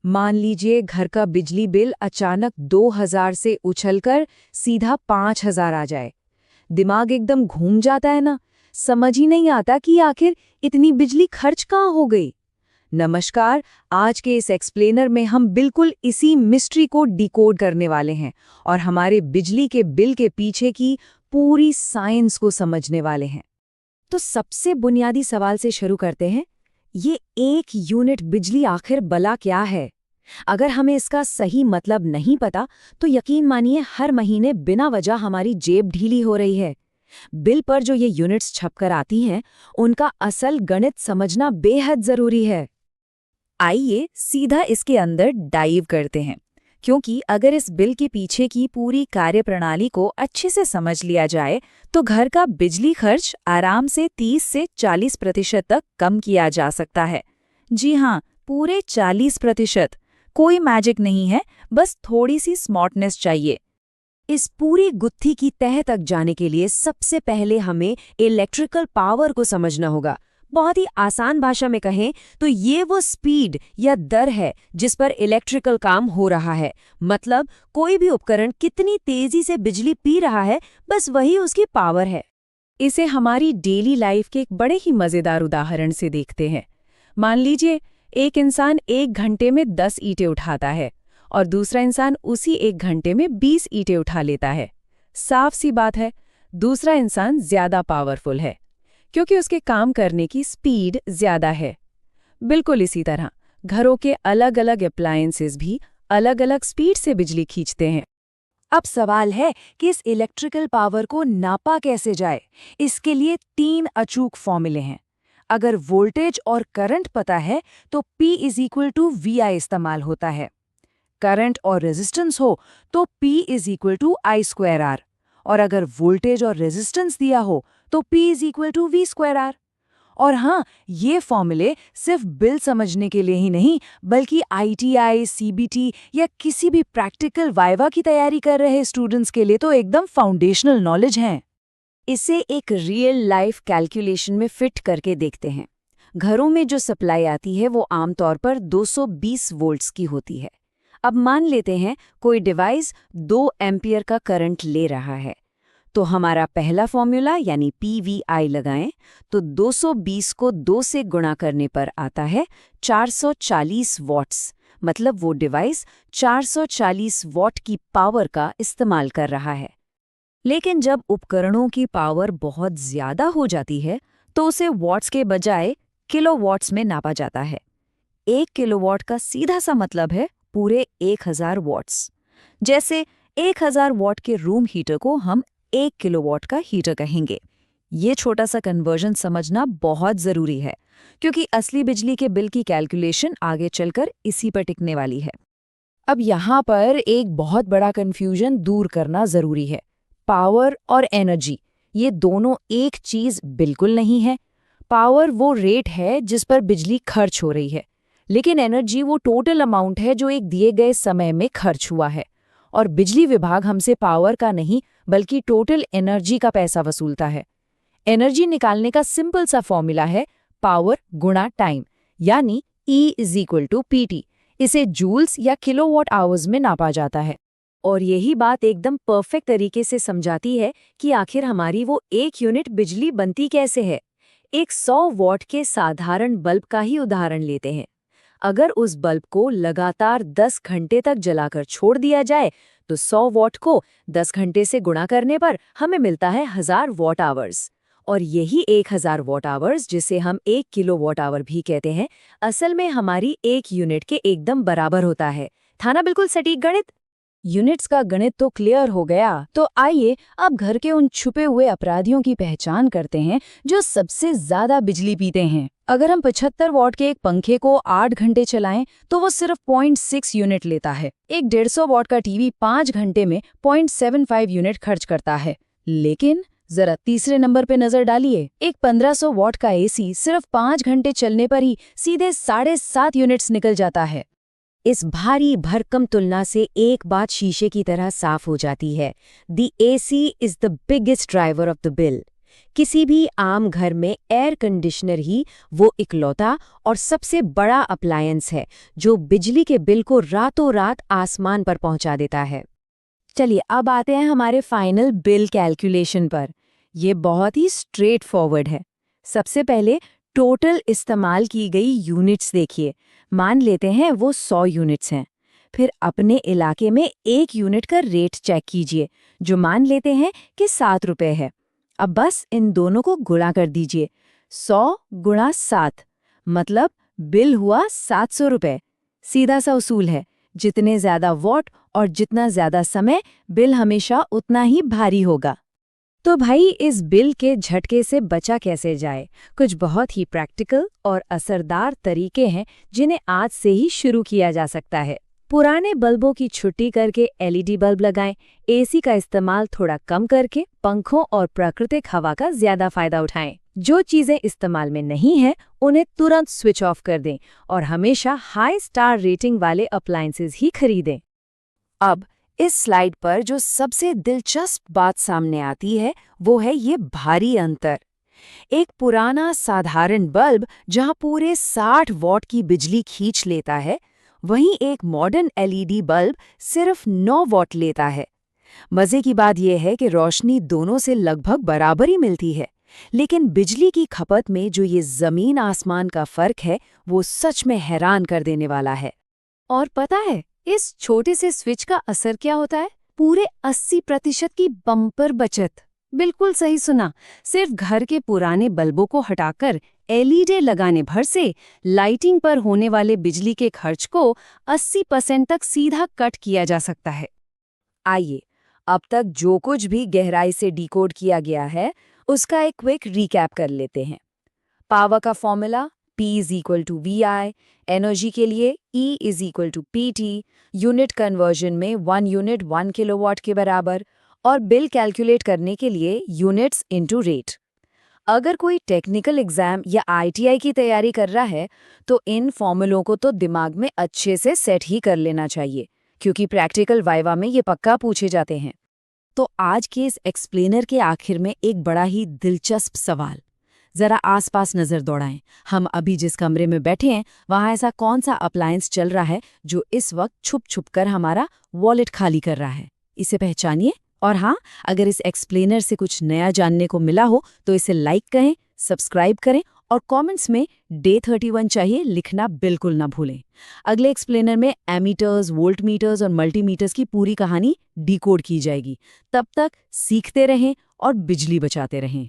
मान लीजिए घर का बिजली बिल अचानक 2000 से उछलकर सीधा 5000 आ जाए। दिमाग एकदम घूम जाता है ना, समझ ही नहीं आता कि आखिर इतनी बिजली खर्च कहाँ हो गई। नमस्कार, आज के इस एक्सप्लेनर में हम बिल्कुल इसी मिस्ट्री को डिकोड करने वाले हैं और हमारे बिजली के बिल के पीछे की पूरी साइंस को समझने वाले हैं। तो सबसे बुनियादी सवाल से शुरू करते हैं, ये 1 यूनिट बिजली आखिर भला क्या है? अगर हमें इसका सही मतलब नहीं पता तो यकीन मानिए हर महीने बिना वजह हमारी जेब ढीली हो रही है। बिल पर जो ये यूनिट्स छपकर आती हैं, उनका असल गणित समझना बेहद जरूरी है। आइए सीधा इसके अंदर डाइव करते हैं, क्योंकि अगर इस बिल के पीछे की पूरी कार्यप्रणाली को अच्छे से समझ लिया जाए तो घर का बिजली खर्च आराम से 30 से 40% तक कम किया जा सकता है। जी हाँ, पूरे 40%। कोई मैजिक नहीं है, बस थोड़ी सी स्मार्टनेस चाहिए। इस पूरी गुत्थी की तह तक जाने के लिए सबसे पहले हमें इलेक्ट्रिकल पावर को समझना होगा। बहुत ही आसान भाषा में कहें तो ये वो स्पीड या दर है जिस पर इलेक्ट्रिकल काम हो रहा है। मतलब कोई भी उपकरण कितनी तेजी से बिजली पी रहा है, बस वही उसकी पावर है। इसे हमारी डेली लाइफ के एक बड़े ही मजेदार उदाहरण से देखते हैं। मान लीजिए एक इंसान 1 घंटे में 10 ईंटें उठाता है और दूसरा इंसान उसी 1 घंटे में 20 ईंटें उठा लेता है। साफ सी बात है, दूसरा इंसान ज्यादा पावरफुल है क्योंकि उसके काम करने की स्पीड ज्यादा है। बिल्कुल इसी तरह घरों के अलग अलग अप्लायंसेस भी अलग अलग स्पीड से बिजली खींचते हैं। अब सवाल है कि इस इलेक्ट्रिकल पावर को नापा कैसे जाए। इसके लिए 3 अचूक फॉर्मूले हैं। अगर वोल्टेज और करंट पता है तो P = VI इस्तेमाल होता है। करंट और रेजिस्टेंस हो तो P = I²R, और अगर वोल्टेज और रेजिस्टेंस दिया हो तो P = V²R। और हाँ, ये फॉर्मूले सिर्फ बिल समझने के लिए ही नहीं, बल्कि ITI, CBT या किसी भी प्रैक्टिकल वाइवा की तैयारी कर रहे स्टूडेंट्स के लिए तो एकदम फाउंडेशनल नॉलेज हैं। इसे एक रियल लाइफ कैलकुलेशन में फिट करके देखते हैं। घरों में जो सप्लाई आती है वो आमतौर पर 220 वोल्ट्स की होती है। अब मान लेते हैं कोई डिवाइस 2 एम्पियर का करंट ले रहा है, तो हमारा पहला फॉर्मूला यानी PVI लगाएं तो 220 को 2 से गुणा करने पर आता है 440 वॉट्स। मतलब वो डिवाइस 440 वॉट की पावर का इस्तेमाल कर रहा है। लेकिन जब उपकरणों की पावर बहुत ज्यादा हो जाती है तो उसे वॉट्स के बजाय किलोवॉट्स में नापा जाता है। 1 किलोवॉट का सीधा सा मतलब है पूरे 1000 वॉट्स। जैसे 1000 वॉट के रूम हीटर को हम 1 किलोवॉट का हीटर कहेंगे। ये छोटा सा कन्वर्जन समझना बहुत जरूरी है, क्योंकि असली बिजली के बिल की कैलकुलेशन आगे चलकर इसी पर टिकने वाली है। अब यहाँ पर एक बहुत बड़ा कन्फ्यूजन दूर करना जरूरी है। पावर और एनर्जी, ये दोनों एक चीज बिल्कुल नहीं है। पावर वो रेट है जिस पर बिजली खर्च हो रही है, लेकिन एनर्जी वो टोटल अमाउंट है जो एक दिए गए समय में खर्च हुआ है। और बिजली विभाग हमसे पावर का नहीं बल्कि टोटल एनर्जी का पैसा वसूलता है। एनर्जी निकालने का सिंपल सा फॉर्मूला है पावर गुणा टाइम, यानी E = PT। इसे जूल्स या किलोवाट आवर्स में नापा जाता है। और यही बात एकदम परफेक्ट तरीके से समझाती है कि आखिर हमारी वो 1 यूनिट बिजली बनती कैसे है। एक 100 वॉट के साधारण बल्ब का ही उदाहरण लेते हैं। अगर उस बल्ब को लगातार 10 घंटे तक जलाकर छोड़ दिया जाए तो 100 वॉट को 10 घंटे से गुणा करने पर हमें मिलता है 1000 वॉट आवर्स। और यही 1000 वॉट आवर्स, जिसे हम 1 किलोवाट आवर भी कहते हैं, असल में हमारी 1 यूनिट के एकदम बराबर होता है। था ना बिल्कुल सटीक गणित? यूनिट्स का गणित तो क्लियर हो गया, तो आइए अब घर के उन छुपे हुए अपराधियों की पहचान करते हैं जो सबसे ज्यादा बिजली पीते हैं। अगर हम 75 वॉट के एक पंखे को 8 घंटे चलाएं तो वो सिर्फ 0.6 यूनिट लेता है। एक 150 वॉट का टीवी 5 घंटे में 0.75 यूनिट खर्च करता है। लेकिन जरा तीसरे नंबर पे नजर डालिए, एक 1500 वॉट का एसी सिर्फ 5 घंटे चलने पर ही सीधे 7.5 यूनिट्स निकल जाता है। इस भारी भरकम तुलना से एक बात शीशे की तरह साफ हो जाती है। The AC is the biggest driver of the bill। किसी भी आम घर में एयर कंडीशनर ही वो इकलौता और सबसे बड़ा अप्लायंस है जो बिजली के बिल को रातों रात आसमान पर पहुंचा देता है। चलिए अब आते हैं हमारे फाइनल बिल कैलकुलेशन पर। ये बहुत ही स्ट्रेट फॉरवर्ड है। सबसे पहले टोटल इस्तेमाल की गई यूनिट्स देखिए। मान लेते हैं वो 100 यूनिट्स हैं। फिर अपने इलाके में 1 यूनिट का रेट चेक कीजिए, जो मान लेते हैं कि 7 रुपये है। अब बस इन दोनों को गुणा कर दीजिए। 100 गुणा 7 मतलब बिल हुआ 700 रुपये। सीधा सा उसूल है, जितने ज्यादा वॉट और जितना ज्यादा समय, बिल हमेशा उतना ही भारी होगा। तो भाई इस बिल के झटके से बचा कैसे जाए? कुछ बहुत ही प्रैक्टिकल और असरदार तरीके हैं जिन्हें आज से ही शुरू किया जा सकता है। पुराने बल्बों की छुट्टी करके एलईडी बल्ब लगाएं, एसी का इस्तेमाल थोड़ा कम करके पंखों और प्राकृतिक हवा का ज्यादा फायदा उठाएं। जो चीजें इस्तेमाल में नहीं हैं, उन्हें तुरंत स्विच ऑफ कर दें और हमेशा हाई स्टार रेटिंग वाले अप्लायंसेस ही खरीदें। अब इस स्लाइड पर जो सबसे दिलचस्प बात सामने आती है वो है ये भारी अंतर। एक पुराना साधारण बल्ब जहां पूरे 60 वॉट की बिजली खींच लेता है, वहीं एक मॉडर्न एलईडी बल्ब सिर्फ 9 वॉट लेता है। मजे की बात यह है कि रोशनी दोनों से लगभग बराबर ही मिलती है, लेकिन बिजली की खपत में जो ये जमीन आसमान का फर्क है वो सच में हैरान कर देने वाला है। और पता है इस छोटे से स्विच का असर क्या होता है? पूरे 80% की बम्पर बचत। बिल्कुल सही सुना। सिर्फ घर के पुराने बल्बों को हटाकर एलईडी लगाने भर से लाइटिंग पर होने वाले बिजली के खर्च को 80% तक सीधा कट किया जा सकता है। आइए अब तक जो कुछ भी गहराई से डिकोड किया गया है उसका एक क्विक रिकैप कर लेते हैं। पावर का फॉर्मूला P = VI, एनर्जी के लिए E = PT, यूनिट कन्वर्जन में 1 यूनिट 1 किलोवाट के बराबर, और बिल कैलकुलेट करने के लिए यूनिट्स इनटू रेट। अगर कोई टेक्निकल एग्जाम या ITI की तैयारी कर रहा है तो इन फॉर्मूलों को तो दिमाग में अच्छे से सेट ही कर लेना चाहिए, क्योंकि प्रैक्टिकल वाइवा में ये पक्का पूछे जाते हैं। तो आज के इस एक्सप्लेनर के आखिर में एक बड़ा ही दिलचस्प सवाल। जरा आसपास नजर दौड़ाएं। हम अभी जिस कमरे में बैठे हैं वहां ऐसा कौन सा अप्लायंस चल रहा है जो इस वक्त छुप छुप कर हमारा वॉलेट खाली कर रहा है? इसे पहचानिए। और हाँ, अगर इस एक्सप्लेनर से कुछ नया जानने को मिला हो तो इसे लाइक करें, सब्सक्राइब करें और कमेंट्स में डे 31 चाहिए लिखना बिल्कुल ना भूलें। अगले एक्सप्लेनर में एमीटर्स, वोल्टमीटर्स और मल्टीमीटर्स की पूरी कहानी डिकोड की जाएगी। तब तक सीखते रहें और बिजली बचाते रहें।